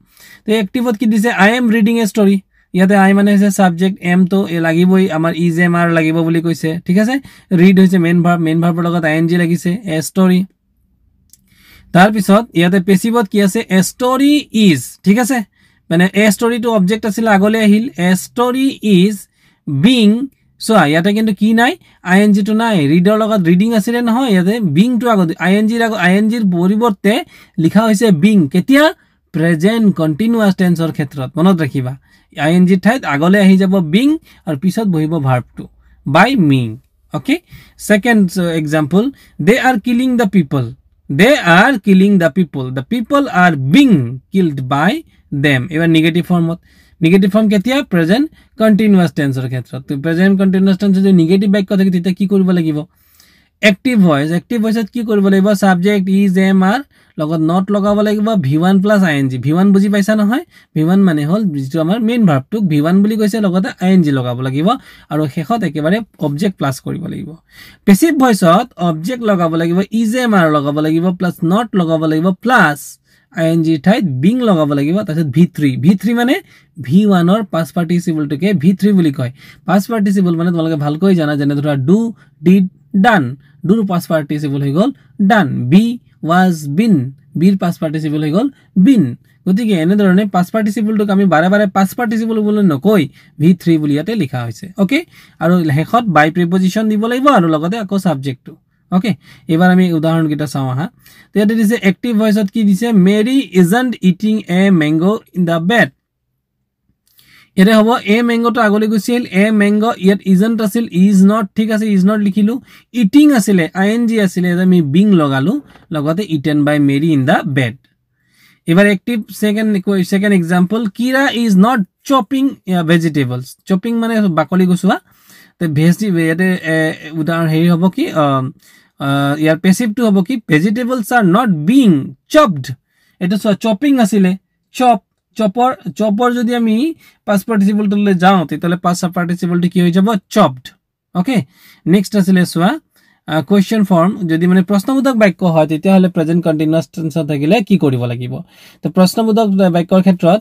তো এক্টিভত কি দিছে I am reading a story, ইয়াতে আই মানে হৈছে সাবজেক্ট, এম তো লাগিবই, আমাৰ ইজ এম আৰ লাগিব বুলি কৈছে, ঠিক আছে। ৰিড হৈছে মেইন ভাৰ্বৰ লগত আইএনজি লাগিছে, এ ষ্টৰী। তাৰ পিছত ইয়াতে পেসিভত কি আছে এ ষ্টৰী ইজ, ঠিক আছে, মানে এ ষ্টৰীটো অবজেক্ট আছিল আগলৈ আহিল, এ ষ্টৰী ইজ বিং। চোৱা ইয়াতে কিন্তু কি নাই, আইএনজি টো নাই, ৰিডৰ লগত ৰিডিং আছিলে নহয়, ইয়াতে বিং টো আগত আইএনজিৰ পৰিৱৰ্তে লিখা হৈছে বিং। কেতিয়া প্ৰেজেন্ট কন্টিনিউয়াস টেন্সৰ ক্ষেত্ৰত মনত ৰাখিবা, আইএনজি ঠাইত আগলৈ আহি যাব বিং আৰু পিছত বহিব ভাৰ্বটো বাই মিং। Okay, second example, they are killing the people, they are killing the people, the people are being killed by them. এবার নেগেটিভ ফর্মত, নেগেটিভ ফর্ম কেতিয়া প্রেজেন্ট কন্টিনিউয়াস টেন্সৰ ক্ষেত্ৰত। তো প্ৰেজেন্ট কন্টিনিউয়াস টেন্সৰ যদি নেগেটিভ বাক্য থাকে তেতিয়া কি কৰিব লাগিব এক্টিভ ভয়েসত কি কৰিব লাগিব সাবজেক্ট ইজ এম আর লগত নট লগাব লাগিব, V1 প্লাস আইএনজি। V1 বুজি পাইছা নহয়, V1 মানে হল যেটো আমাৰ মেইন ভাৰ্বটোক V1 বুলি কৈছে, লগতে আইএনজি লগাব লাগিব, আৰু শেষত একেবাৰে অবজেক্ট প্লাস কৰিব লাগিব। পেসিভ ভয়েসত অবজেক্ট লগাব লাগিব, ইজ এম আর লগাব লাগিব, প্লাস নট লগাব লাগিব, প্লাস ing ঠাইত being লগাব লাগিব তাৰপিছত v3 মানে v1 ৰ past participle টোকে v3 বুলি কয় past participle মানে তোমালোকে ভালকৈ জানা যেনে ধৰা do did done do ৰ past participle হৈ গল done be was been be ৰ past participle হৈ গল been গতিকে এনে ধৰণে past participle টোক আমি বাৰে বাৰে past participle বুলি নকৈ v3 বুলি ইয়াতে লিখা হৈছে ওকে আৰু শেষত by preposition দিব লাগিব আৰু লগতে আকৌ subject টো ওকে এবাৰ আমি উদাহৰণ কিটা চাও আহা তো ইয়াতে দিছে অ্যাক্টিভ ভয়েসত কি দিছে Mary isn't eating a mango in the bed এৰে হ'ব a mango তো আগলৈ গৈছিল a mango ইয়াত isn't আছিল is not ঠিক আছে is not লিখিলো eating আছিল ing আছিল আমি being লগালো লগতে eaten by Mary in the bed এবাৰ active second example Kira is not chopping vegetables chopping মানে বাকলি গুছোৱা তে ভেজি ইয়াতে উদাহৰণ হেৰি হ'ব কি ইয়াৰ পেসিভ টু হ'ব কি vegetables are not being chopped এটা chopping আছিল chopper যদি আমি past participle টলে যাও তেতিয়ালে past participle টো কি হৈ যাব chopped ওকে নেক্সট আছিল সোয়া question form যদি মানে প্রশ্নবোধক বাক্য হয় তেতিয়া হলে প্রেজেন্ট কন্টিনিউয়াস টেন্স থাকিলে কি কৰিব লাগিব তো প্ৰশ্নবোধক বাক্যৰ ক্ষেত্ৰত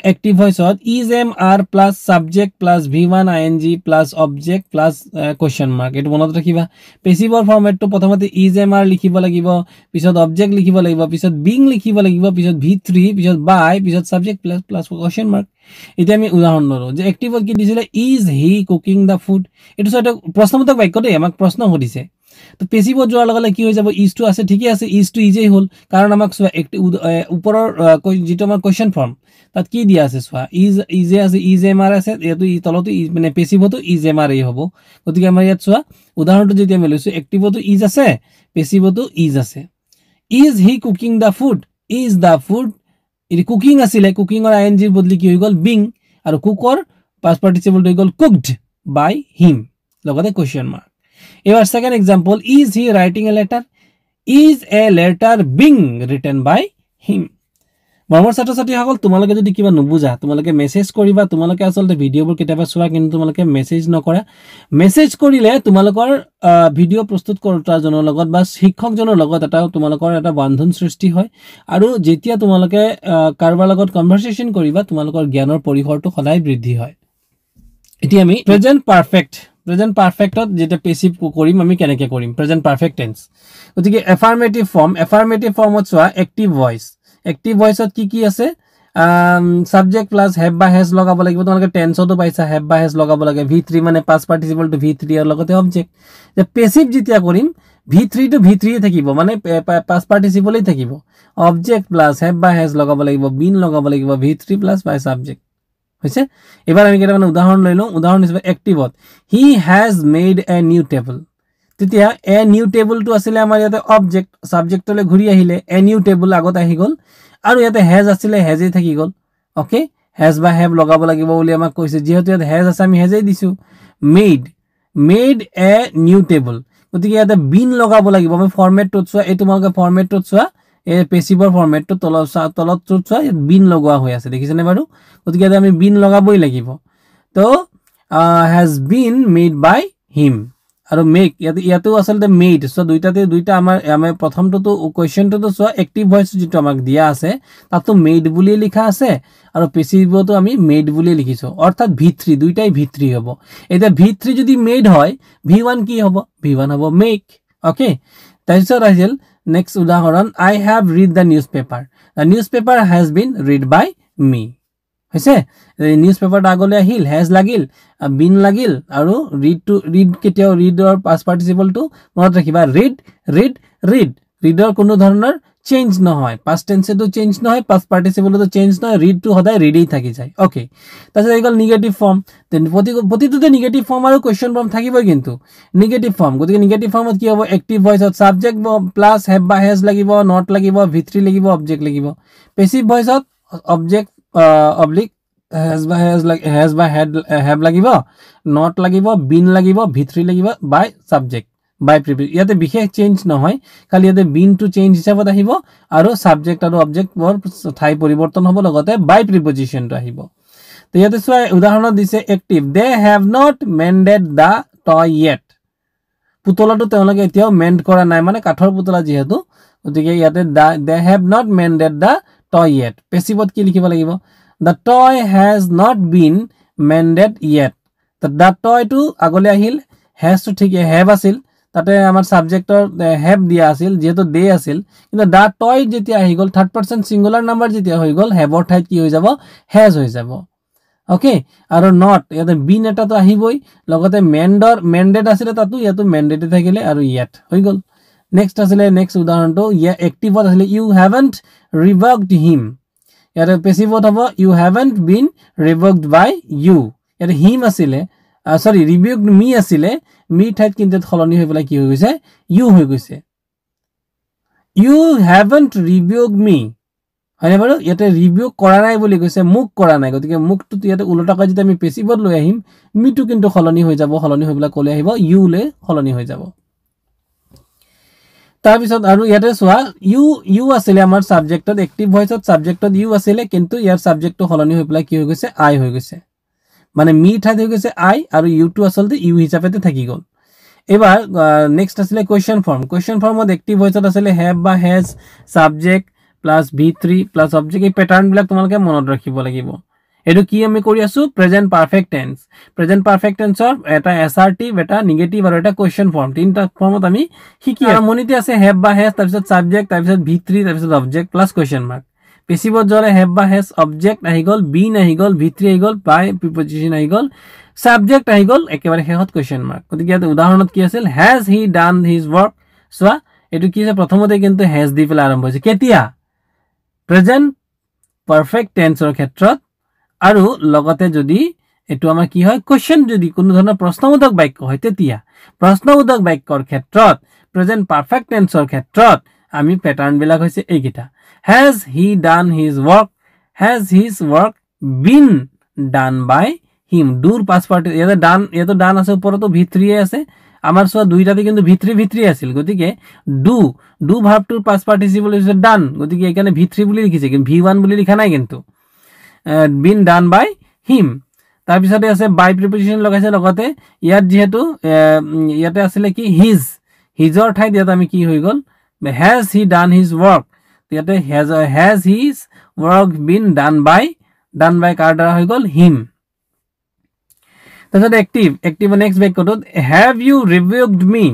active ভয়েসত is am are plus subject plus v1 ing plus object plus question mark এটো মনত ৰাখিবা পেসিভৰ ফৰমেটটো প্ৰথমতে is am are লিখিব লাগিব পিছত object লিখিব লাগিব পিছত being লিখিব লাগিব পিছত v3 পিছত by পিছত subject plus question mark এতিয়া আমি উদাহৰণ লৰো যে অ্যাক্টিভত কি দিছিলে is he cooking the food এটো এটা প্ৰশ্নবোধক বাক্য দেই আমাক প্ৰশ্ন সুধিছে তো পেসিভত যোৱাৰ লগে কি হৈ যাব is to আছে ঠিকই আছে is to ইজেই হল কাৰণ আমাক ওপৰৰ যেটো আমাৰ কোৱেশ্চন ফৰ্ম তাত কি দিয়া আছে সোয়া is আছে is am আছে এটো তলতো মানে পেসিভতো is am এই হ'ব গতিকে আমাৰ ইয়াত সোয়া উদাহৰণটো যদি আমি লৈছো অ্যাক্টিভতো is আছে পেসিভতো is আছে is he cooking the food is the food ইৰি কুকিং আছিল কুকিং অৰ ing ৰ বদলি কি হৈ গল being আৰু কুকৰ past participle হৈ গল cooked by him লগতে কোৱেশ্চন মাৰ্ক এবাৰ second example is he writing a letter is a letter being written by him মৰমৰ ছাত্ৰ ছাত্ৰী সকল তোমালোকে যদি কিবা নুবুজা তোমালোকে মেসেজ কৰিবা তোমালোকে আসলতে ভিডিওবোৰ কিতাবা চোৱা কিন্তু তোমালোকে মেসেজ নকৰা মেসেজ কৰিলে তোমালোকৰ ভিডিও প্ৰস্তুত কৰোতাৰ জনৰ লগত বা শিক্ষকজনৰ লগত এটা তোমালোকৰ এটা বন্ধন সৃষ্টি হয় আৰু যেতিয়া তোমালোকে কাৰোবাৰ লগত কনভাৰসেশন কৰিবা তোমালোকৰ জ্ঞানৰ পৰিসৰটো সদায় বৃদ্ধি হয় এটি আমি প্ৰেজেন্ট পাৰফেক্টত যেটা পেসিভ কৰিম আমি কেনেকৈ কৰিম প্ৰেজেন্ট পারফেক্ট টেন্স গতিকে এফার্মেটিভ ফর্মত সোয়া অ্যাক্টিভ ভয়েসত কি আছে সাবজেক্ট প্লাস হ্যাভ বা হ্যাজ লগাব লাগিব তোমালোকে টেন্সতো পাইছা হ্যাভ বা হ্যাজ লগাব লাগে v3 মানে পাস্ট পার্টিসিপল টু v3 এর লগতে অবজেক্ট যে পেসিভ যেতিয়া কৰিম v3 টু v3 এ থাকিব মানে পাস্ট পার্টিসিপলই থাকিব অবজেক্ট প্লাস হ্যাভ বা হ্যাজ লগাব লাগিব বিন লগাব লাগিব v3 প্লাস বাই সাবজেক্ট হইছে এবাৰ আমি কেটা মানে উদাহৰণ লইলো উদাহৰণ হিচাপে অ্যাক্টিভত he has made a new table তেতিয়া a new table টু আছিল আমাৰ ইয়াতে অবজেক্ট সাবজেক্টলে ঘুৰি আহিলে a new table আগত আহি গল আৰু ইয়াতে has আছিল hasই থাকি গল ওকে has বা have লগাব লাগিব বুলি আমাক কৈছে যেহেতু ইয়াতে has আছে আমি hasই দিছো made a new table গতিকে ইয়াতে been লগাব লাগিব আমি ফৰমেটটো চোৱা এই তোমালোকে ফৰমেটটো চোৱা এই পেসিভৰ ফৰমেটটো তলত চোৱা been লগোৱা হৈ আছে দেখিছনে বাৰু গতিকে আমি been লগাবই লাগিব তো has been made by him আৰু make ইয়াতো আসলতে made সো দুইটা আমাৰ প্ৰথমটো কোৱেশ্চনটো সো অ্যাক্টিভ ভয়েস যেটো আমাক দিয়া আছে তাতো made বুলি লিখা আছে আৰু পেসিভটো আমি made বুলি লিখিছো অৰ্থাৎ v3 দুইটাই v3 হ'ব এটা v3 যদি made হয় v1 কি হ'ব v1 হ'ব make ওকে তাৰপিছত আহিল নেক্সট উদাহৰণ I have read the newspaper has been read by me হইছে নিউজপেপার আগলে আহিল has লাগিল been লাগিল আৰু read কেতিয়াও read or past participle টু মনত ৰাখিবা read ৰ কোনো ধৰণৰ চেঞ্জ নহয় past tense তো চেঞ্জ নহয় past participle তো চেঞ্জ নহয় read টু সদায় readই থাকি যায় ওকে তাছত এইগল নেগেটিভ ফর্ম দেন প্ৰতিটোতে নেগেটিভ ফৰ্ম আৰু কোৱেশ্চন ফর্ম থাকিবই কিন্তু নেগেটিভ ফর্ম গতিকে নেগেটিভ ফর্মত কি হ'ব অ্যাক্টিভ ভয়েসত সাবজেক্ট প্লাস have বা has লাগিব not লাগিব v3 লাগিব অবজেক্ট লাগিব পেসিভ ভয়েসত object oblique has by have লাগিব not লাগিব been লাগিব v3 লাগিব by subject by preposition ইয়াতে বিশেষ চেঞ্জ নহয় খালি ইয়াতে been to change হিচাপত আহিব আৰু subject আৰু object বৰ ঠাই পৰিৱৰ্তন হ'ব লগতে by preposition টো আহিব তো ইয়াতে চোৱা উদাহৰণ দিছে active they have not mended the toy yet পুতলাটো তেওঁলোকে এতিয়াও মেণ্ড কৰা নাই মানে কাঠৰ পুতলা যেহেতু গতিকে ইয়াতে they have not mended the toy yet পেছিভত কি লিখিব লাগিব the toy has not been mended yet the টয়টো আগলৈ আহিল হেজটো ঠিক হেভ আছিল তাতে আমাৰ সাবজেক্টৰ হেভ দিয়া আছিল যেহেতু দে আছিল কিন্তু দ্য টয় যেতিয়া আহি গ'ল থাৰ্ড পাৰ্চন সিঙ্গুলাৰ নাম্বাৰ যেতিয়া হৈ গ'ল হেভৰ ঠাইত কি হৈ যাব হেজ হৈ যাব ওকে আৰু নট ইয়াতে বিন এটাটো আহিবই লগতে মেণ্ডেড আছিলে তাতো ইয়াতো মেণ্ডেড থাকিলে আৰু য়েট হৈ গ'ল নেক্সট আছিলে নেক্সট উদাহৰণটো এক্টিভত আছিলে ইউ হেভেন্ট ৰিভোকড হিম ইয়াতে পেছিভত হ'ব ইউ হেভেন্ট বিন ৰিভোকড বাই ইউ ইয়াতে হিম আছিলে সৰি ৰিভোকড মি আছিলে মি ঠাইত কিন্তু সলনি হৈ পেলাই কি হৈ গৈছে ইউ হৈ গৈছে ইউ হেভেন্ট ৰিভোকড মি হয়নে বাৰু ইয়াতে ৰিভিউক কৰা নাই বুলি কৈছে মুক কৰা নাই গতিকে মুকটো ইয়াতে উলটাকৈ যদি আমি পেছিভত লৈ আহিম মিটো কিন্তু সলনি হৈ যাব সলনি হৈ পেলাই ক'লে আহিব ইউ লে সলনি হৈ যাব তাৰ পিছত আৰু ইয়াতে চোৱা ইউ আছিলে আমাৰ সাবজেক্টত এক্টিভ ভয়েসত সাবজেক্টত ইউ আছিলে কিন্তু ইয়াৰ সাবজেক্টটো সলনি হৈ পেলাই কি হৈ গৈছে আই হৈ গৈছে মানে মি ঠাইত হৈ গৈছে আই আৰু ইউটো আসলতে ইউ হিচাপেতে থাকি গ'ল এবাৰ নেক্সট আছিলে কোৱেশ্চন ফৰ্মত এক্টিভ ভয়েসত আছিলে হেভ বা has subject plus v3 plus object এই প্যাটার্ন বিলাক তোমালকে মনত ৰাখিব লাগিব এটো কি আমি কৰি আছো প্ৰেজেন্ট পাৰফেক্ট টেন্সৰ এটা এসআৰটিভ এটা নেগেটিভ আৰু এটা কোৱেশ্চন ফৰ্ম তিনটা ফৰ্মত আমি শিকি আৰম্ভণিতে আছে হেভ বা হেজ তাৰ পিছত সাবজেক্ট তাৰ পিছত v3 তাৰ পিছত অবজেক্ট প্লাস কোৱেশ্চন মাৰ্ক পেছিভত জলে হেভ বা হেজ অবজেক্ট আহি গল বিন আহি গল v3 আহি গল বাই প্ৰিপজিশন আহি গল সাবজেক্ট আহি গল একেবাৰে শেষত কোৱেশ্চন মাৰ্ক গতিকে এটা উদাহৰণত কি আছিল has he done his work সোয়া এটো কি আছে প্ৰথমতে কিন্তু হেজ দি পেলাই আৰম্ভ হৈছে কেতিয়া প্ৰেজেন্ট পাৰফেক্ট টেন্সৰ ক্ষেত্ৰত আৰু লগতে যদি এটো আমাৰ কি হয় কোৱেশ্চন যদি কোনো ধৰণৰ প্ৰশ্নবোধক বাক্য হয় তেতিয়া প্ৰশ্নবোধক বাক্যৰ ক্ষেত্ৰত প্ৰেজেন্ট পাৰফেক্ট টেন্সৰ ক্ষেত্ৰত আমি প্যাটাৰ্ন বিলাক হৈছে এইকিটা has he done his work has his work been done by him ডুৰ পাস পাৰ্টিস ইয়াতে ডান আছে ওপৰতো v3 আছে আমাৰ সব দুইটাতে কিন্তু v3 আছিল গতিকে ডু ভাৰ্বটোৰ পাস পার্টিসিপল ইজ ডান গতিকে এখানে v3 বুলি লিখিছে কিন্তু v1 বুলি লিখা নাই কিন্তু বিন ডান বাই হিম তাৰ পিছতে আছে বাই প্ৰিপজিশন লগাইছে লগতে ইয়াত যেহেতু ইয়াতে আছিল কি হিজৰ ঠাইত ইয়াত আমি কি হৈ গল has he done his work ইয়াতে has his work been done by কাৰ দ্বাৰা হৈ গল হিম তাছত এক্টিভ নেক্সট বাক্যটো have you rebuked me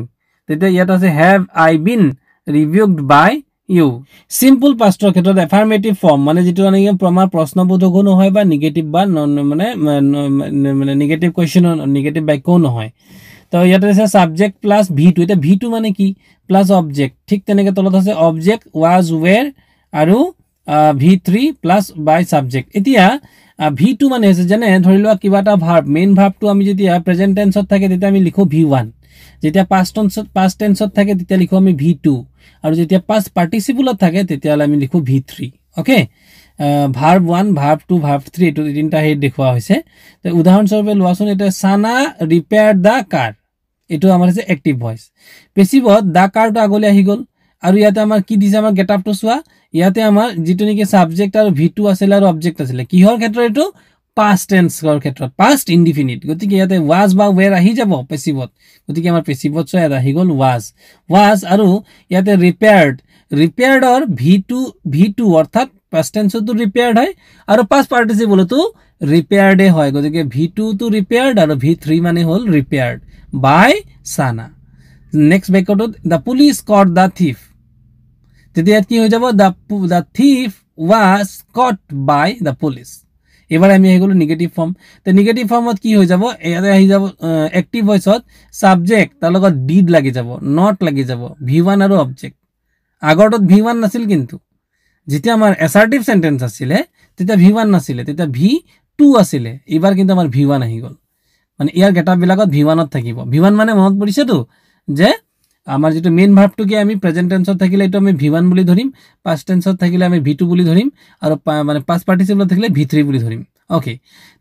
তেতিয়া ইয়াত আছে have I been rebuked by you simple pastৰ ক্ষেত্ৰত affirmative form মানে যেটো আমি প্ৰমাণ প্ৰশ্নবোধক নহয় বা নেগেটিভ বা মানে নেগেটিভ কোৱেশ্চন নেগেটিভ বাক্য নহয় তো ইয়াত আছে সাবজেক্ট প্লাস v2 এটা v2 মানে কি প্লাস অবজেক্ট ঠিক তেনেকে তলত আছে অবজেক্ট was were আৰু v3 প্লাস বাই সাবজেক্ট এতিয়া v2 মানে আছে জানে ধৰি লোৱা কিবা এটা ভাৰ্ব মেইন ভাৰ্বটো আমি যেতিয়া প্ৰেজেন্ট টেন্সত থাকে তেতিয়া আমি লিখো v1 যেতিয়া পাস্ট টেন্সত থাকে তেতিয়া লিখো আমি v2 আৰু যেতিয়া পাস্ট পাৰ্টিসিপলত থাকে তেতিয়া আমি লিখো v3 okay verb 1 verb 2 verb 3 এটো তিনটা হে দেখুৱা হৈছে তো উদাহৰণ স্বৰূপে লোৱাছোন এটা সানা ৰিপেয়াৰ দা কাৰ এটো আমাৰ আছে এক্টিভ ভয়েস পেছিভত দা কাৰটো আগলৈ আহি গল আৰু ইয়াতে আমাৰ কি দিছে আমাৰ গেট আপটো সোৱা ইয়াতে আমাৰ যেটো নেকি সাবজেক্ট আৰু v2 আছিল আৰু অবজেক্ট আছিল কিহৰ ক্ষেত্ৰত এটো past tense ৰ ক্ষেত্ৰত past indefinite গতিকে ইয়াতে was বা were আহি যাব পেছিভত গতিকে আমাৰ পেছিভত সয় আহি গল was আৰু ইয়াতে repaired or v2 অৰ্থাৎ past tense তো repaired হয় আৰু past participle তো repaired হয় গতিকে v2 তো repaired আৰু v3 মানে হল repaired by Sana next বাক্যটো the police caught the thief তেতিয়া কি হৈ যাব the thief was caught by the police এবাৰ আমি হেগলো নেগেটিভ ফৰ্ম তে নেগেটিভ ফৰ্মত কি হৈ যাব ইয়াতে আহি যাব এক্টিভ ভয়েসত সাবজেক্ট তাৰ লগত ডিড লাগি যাব নট লাগি যাব v1 আৰু অবজেক্ট আগৰটোত v1 নাছিল কিন্তু যেতিয়া আমাৰ অ্যাসাৰ্টিভ সেন্টেন্স আছিল তেতিয়া v1 নাছিল তেতিয়া v2 আছিল এবাৰ কিন্তু আমাৰ v1 আহি গল মানে ইয়াৰ গেটআপ বিলাকত v1 ত থাকিব v1 মানে মনত পৰিছে তো যে আমাৰ যেটো মেইন ভাৰ্বটো কি আমি প্ৰেজেন্ট টেন্সত থাকিলে এটো আমি v1 বুলি ধৰিম পাস্ট টেন্সত থাকিলে আমি v2 বুলি ধৰিম আৰু মানে পাস্ট পাৰ্টিসিপলত থাকিলে v3 বুলি ধৰিম ওকে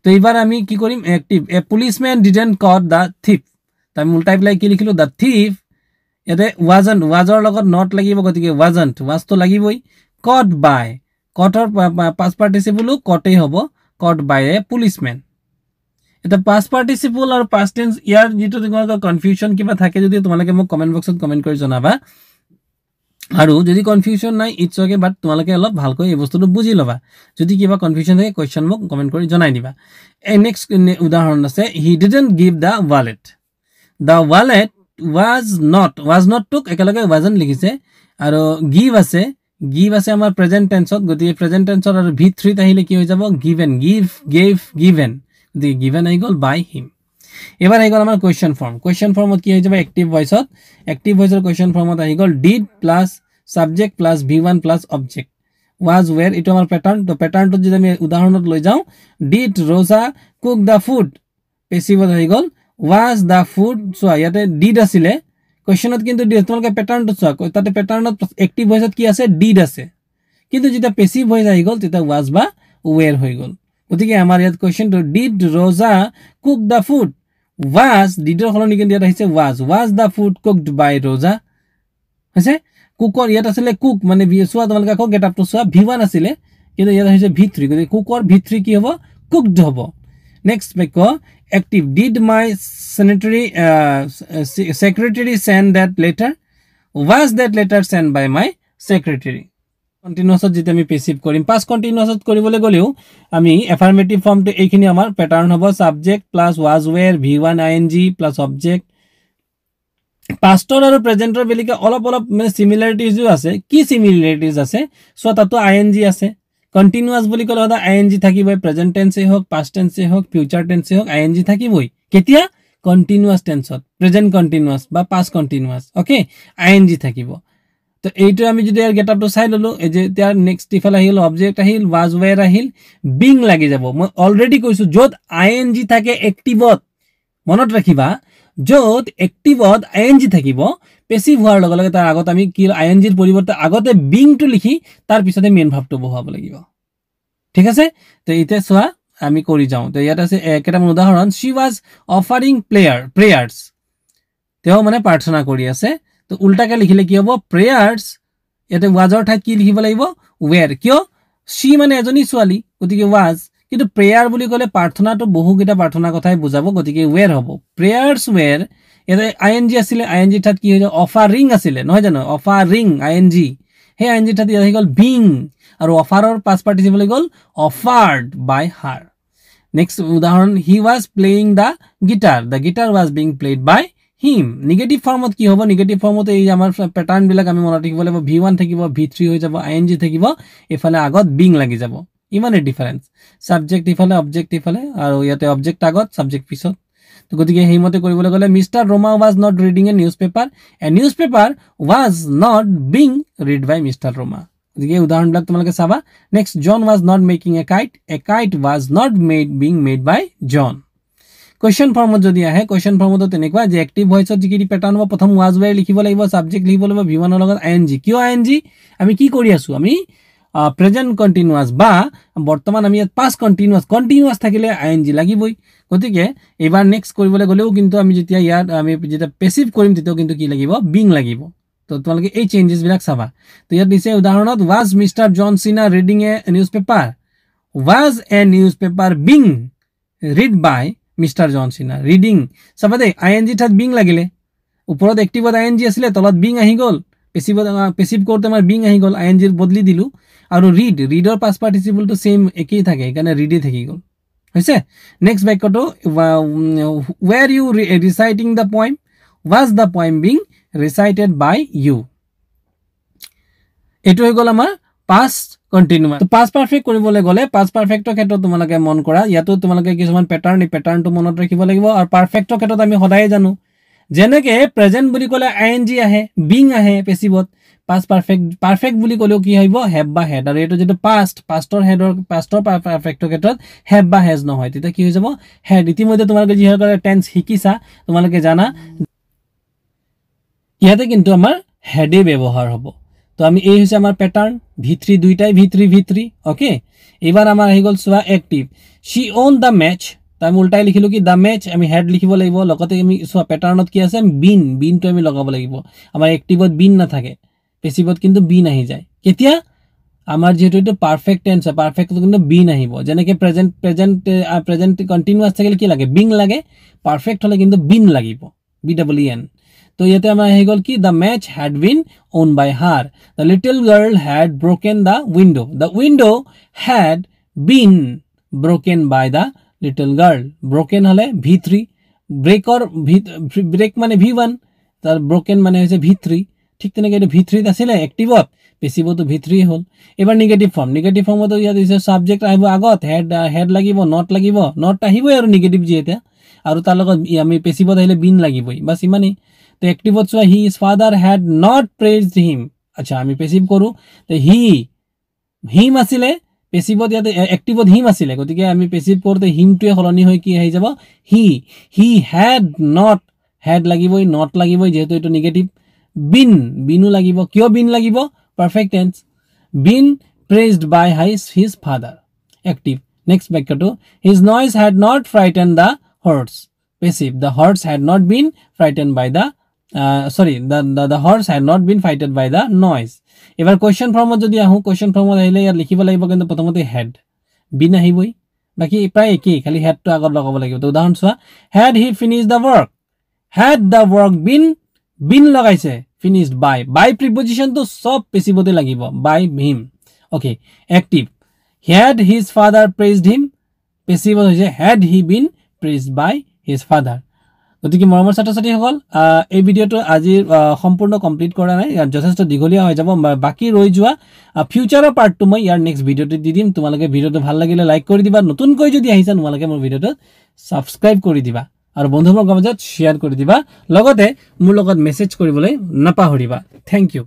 তো এবাৰ আমি কি কৰিম এক্টিভ এ পুলিশম্যান ডিডন্ট কট দা থিফ তাই মুলটাইপ্লাই কি লিখিলো দা থিফ এতে wasৰ লগত নট লাগিব গতিকে wasn't was তো লাগিবই caught by কটৰ পাস্ট পার্টিসিপলও কটেই হ'ব caught by a policeman এটা past participle আৰু past tense ইয়াৰ যেটো তোমালোকৰ কনফিউজন কিবা থাকে যদি তোমালোকে মোক কমেন্ট বক্সত কমেন্ট কৰি জনাবা আৰু যদি কনফিউজন নাই ইটস ওকে বাট তোমালোকে অলপ ভালকৈ এই বস্তুটো বুজি লবা যদি কিবা কনফিউজন থাকে কোৱেশ্চন মোক কমেন্ট কৰি জনাই দিবা নেক্সট উদাহৰণ আছে he didn't give the wallet was not took একেলগে wasn't লিখিছে আৰু give আছে আমাৰ প্ৰেজেন্ট টেন্সত গতি প্ৰেজেন্ট টেন্সত আৰু v3 ত আহিলে কি হৈ যাব given given the given আহি গল by him এবাৰ আহি গল আমাৰ কোৱেশ্চন ফৰ্মত কি হৈ যাব এক্টিভ ভয়েসৰ কোৱেশ্চন ফৰ্মত আহি গল did plus subject plus v1 plus object was where ইটো আমাৰ প্যাটাৰ্ণটো যদি আমি উদাহৰণত লৈ যাও did Rosa cook the food পেছিভত আহি গল was the food so ইয়াতে did আছিলে কোৱেশ্চনত কিন্তু তোমালোকে প্যাটাৰ্ণটো চোৱা তাতে প্যাটাৰ্ণত এক্টিভ ভয়েসত কি আছে did আছে কিন্তু যেটা পেছিভ ভয়েস আহি গল তেটা was বা were হৈ গল গতিকে আমাৰ ইয়াত কোৱেশ্চনটো did Rosa cook the food was did ৰ সলনি কিন্তু ইয়াত আহিছে was the food cooked by Rosa হৈছে কুকৰ ইয়াত আছিল কুক মানে ভিএসওয়া তোমালোকে আকৌ গেট আপ টু সোৱা v1 আছিল কিন্তু ইয়াত আহিছে v3 গতি কুকৰ v3 কি হ'ব কুকড হ'ব নেক্সট বাক্য active did my secretary send that letter was that letter sent by my secretary কন্টিনিউয়াসত যেটা আমি পেসিভ কৰিম পাস কন্টিনিউয়াসত কৰিবলৈ গলেও আমি এফাৰ্মেটিভ ফৰ্মটো এইখিনি আমাৰ প্যাটাৰ্ন হ'ব subject plus was were v1 ing plus object পাস্টৰ আৰু প্ৰেজেন্টৰ বেলিকে অলপ মানে সিমিলাৰিটিজ আছে কি সিমিলাৰিটিজ আছে সো তাতো ing আছে কন্টিনিউয়াস বুলি কলে হদা ing থাকিবই প্ৰেজেন্ট টেন্সে হওক পাস্ট টেন্সে হওক ফিউচাৰ টেন্সে হওক ing থাকিবই কেতিয়া কন্টিনিউয়াস টেন্সত প্ৰেজেন্ট কন্টিনিউয়াস বা পাস্ট কন্টিনিউয়াস ওকে ing থাকিব তো এইটো আমি যদি আর গেট আপ টু চাই ললো এই যে তাৰ নেক্সট ইফাল আহিল অবজেক্ট আহিল was were আহিল বিং লাগি যাব মই অলৰেডি কৈছো যত ing থাকে এক্টিভত মনত ৰাখিবা যত এক্টিভত ing থাকিব পেসিভ হোৱাৰ লগে লগে তাৰ আগত আমি কি ing ৰ পৰিৱৰ্তে আগতে বিং টু লিখি তাৰ পিছতে মেইন ভাবটো বহাব লাগিব ঠিক আছে তো ইতে সোৱা আমি কৰি যাও তো ইয়াত আছে কেইটামান উদাহৰণ she was offering prayers তেও মানে প্ৰাৰ্থনা কৰি আছে তো উল্টাকে লিখিলে কি হ'ব প্ৰেয়াৰ্স ইয়াতে ওয়াজৰ ঠাইত কি লিখিব লাগিব were কিয় she মানে এজনী ছোৱালী গতিকে was কিন্তু প্ৰেয়াৰ বুলি কলে প্ৰাৰ্থনাটো বহুকেইটা প্ৰাৰ্থনা কথাই বুজাব গতিকে were হ'ব প্ৰেয়াৰ্স were ইয়াতে ing আছিল ing ঠাইত কি হৈ যাব অফাৰিং আছিল নহয় জানো অফাৰিং ing হে ing ঠাইত আহি গল বিং আৰু অফাৰৰ পাস পাৰ্টিসিপল হৈ গল অফাৰ্ড বাই হাৰ নেক্সট উদাহৰণ he was playing the guitar was being played by him negative ফর্মত কি হ'ব নেগেটিভ ফর্মত এই আমাৰ প্যাটাৰ্ন বিলাক আমি মনত ৰাখিব লাগিব v1 থাকিব v3 হৈ যাব ing থাকিব এফালে আগত বিং লাগি যাব ইমানে ডিফারেন্স সাবজেক্ট ইফালে অবজেক্ট ইফালে আৰু ইয়াতে অবজেক্ট আগত সাবজেক্ট পিছত তো গতিকে হেইমতে কৰিবলৈ গলে mister Roma was not reading a newspaper was not being read by Mr. Roma গতিকে উদাহৰণবিলাক তোমালোকে চাবা next John was not making a kite was not being made by John question ফৰ্মত যদি আহে কোৱেশ্চন ফৰ্মত তেনেকুৱা যে এক্টিভ ভয়েসত যিকি প্যাটাৰ্ন হ'ব প্ৰথম was were লিখিব লাগিব সাবজেক্ট লিখিব লাগিব v1 ৰ লগত ing কিয় ing আমি কি কৰি আছো আমি প্ৰেজেন্ট কন্টিনিউয়াস বা বৰ্তমান আমি পাস্ট কন্টিনিউয়াস থাকিলে ing লাগিবই গতিকে এবাৰ নেক্সট কৰিবলৈ গলেও কিন্তু আমি যেতিয়া ইয়াত আমি যেটা পেসিভ কৰিম তেতিয়াও কিন্তু কি লাগিব বিং লাগিব তো তোমালোকে এই চেঞ্জেস বিলাক চাবা তো ইয়াত দিছে উদাহৰণত was Mr. John Cena reading a newspaper was a newspaper being read by Mr. John Cena reading চাবা দে ing ঠাত বিং লাগিলে ওপৰত এক্টিভত ing আছিল তলত বিং আহি গল পেসিভ কৰতে আমাৰ বিং আহি গল ing ৰ বদলি দিলু আৰু ৰিডৰ পাস পাৰ্টিসিপলটো সেম একেই থাকে কাৰণে ৰিডে থাকি গল হৈছে নেক্সট বাক্যটো were you reciting the poem was the poem being recited by you এটো হৈ গল আমাৰ past continuous তো past perfect কৰিবলৈ গলে past perfectৰ ক্ষেত্ৰত তোমালোকে মন কৰা ইয়াতো তোমালোকে কিছুমান প্যাটাৰ্নটো মনত ৰাখিব লাগিব আৰু পাৰফেক্টৰ ক্ষেত্ৰত আমি সদায় জানো যেনেকে প্ৰেজেন্ট বুলি কলে ing আহে বিং আহে পেসিভত past perfect বুলি কলেও কি হইব have বা had আৰু এটো যেটো pastor পাৰফেক্টৰ ক্ষেত্ৰত have বা has নহয় তেতিয়া কি হৈ যাব had ইতিমধ্যে তোমালোকে যি হয় টেন্স শিকিছা তোমালোকে জানা ইয়াতে কিন্তু আমাৰ had এ ব্যৱহাৰ হ'ব তো আমি এই হৈছে আমাৰ প্যাটাৰ্ন v3 দুইটাই v3 ওকে এবাৰ আমাৰ আহি গল সোৱা active she owned the match তাই উল্টাই লিখিলো কি দা ম্যাচ আমি হেড লিখিব লাগিব লগতে আমি সোৱা প্যাটাৰ্নত কি আছে বিন তো আমি লগাব লাগিব আমাৰ এক্টিভত বিন না থাকে পেসিভত কিন্তু বিন আহি যায় কেতিয়া আমাৰ যেটো এটো পারফেক্ট টেন্স পারফেক্ট কিন্তু বিন আহিব যেনেকে প্রেজেন্ট কন্টিনিউয়াস থাকিলে কি লাগে বিং লাগে পারফেক্ট হলে কিন্তু বিন লাগিব BWN তো ইয়াতে আমাৰ আহি গল কি the match had been won by her the little girl had broken the window had been broken by the little girl broken হলে V3 break মানে V1 তার broken মানে হৈছে V3 ঠিক তেনেকে এটা V3 আছিল অ্যাক্টিভত পেসিভটো V3 হল এবাৰ নেগেটিভ ফৰ্মত ইয়াত দিছে সাবজেক্ট আহিব আগত হেড লাগিব নট আহিবই আৰু নেগেটিভ যেটা আৰু তাৰ লগত আমি পেসিভত আহিলে বিন লাগিবই বাস ইমানেই তো অ্যাক্টিভত চোৱা his father had not praised him আচ্ছা আমি পেসিভ কৰো তো হিম আছিলে পেসিভত ইয়াতে অ্যাক্টিভত হিম আছিলে গতিকে আমি পেসিভ করতে হিমটোৱে হলনি হৈ কি আহি যাব হি had লাগিবই নট লাগিবই যেহেতু এটো নেগেটিভ বিনু লাগিব কিয় বিন লাগিব perfect tense been praised by his father active next বাক্যটো his noise had not frightened the horse passive the horse had not been frightened by the the horse had not been frightened by the noise এবাৰ question formত যদি আহো question formত আহিলে ইয়াত লিখিব লাগিব কিন্তু প্ৰথমতে had been আহিবই বাকি প্ৰায় একেই খালি had টো আগত লগাব লাগিব তো উদাহৰণ চোৱা had he finished the work had the work been লগাইছে finished by preposition to সব পেসিভতে লাগিব by him okay active had his father praised him passive হৈছে had he been praised by his father গতিকে মৰমৰ ছাত্ৰ-ছাত্ৰী সকল এই ভিডিওটো আজি সম্পূৰ্ণ কমপ্লিট কৰা নাই ইয়াৰ যথেষ্ট দীঘলীয়া হৈ যাব বাকি ৰৈ যোৱা ফিউচাৰৰ পাৰ্টটো মই ইয়াৰ নেক্সট ভিডিওতে দি দিম তোমালোকে ভিডিওটো ভাল লাগিলে লাইক কৰি দিবা নতুনকৈ যদি আহিছা তোমালোকে মোৰ ভিডিওটো সাবস্ক্ৰাইব কৰি দিবা আৰু বন্ধুবৰ্গৰ মাজত শেয়াৰ কৰি দিবা লগতে মোৰ লগত মেসেজ কৰিবলৈ নাপাহৰিবা থ্যাংক ইউ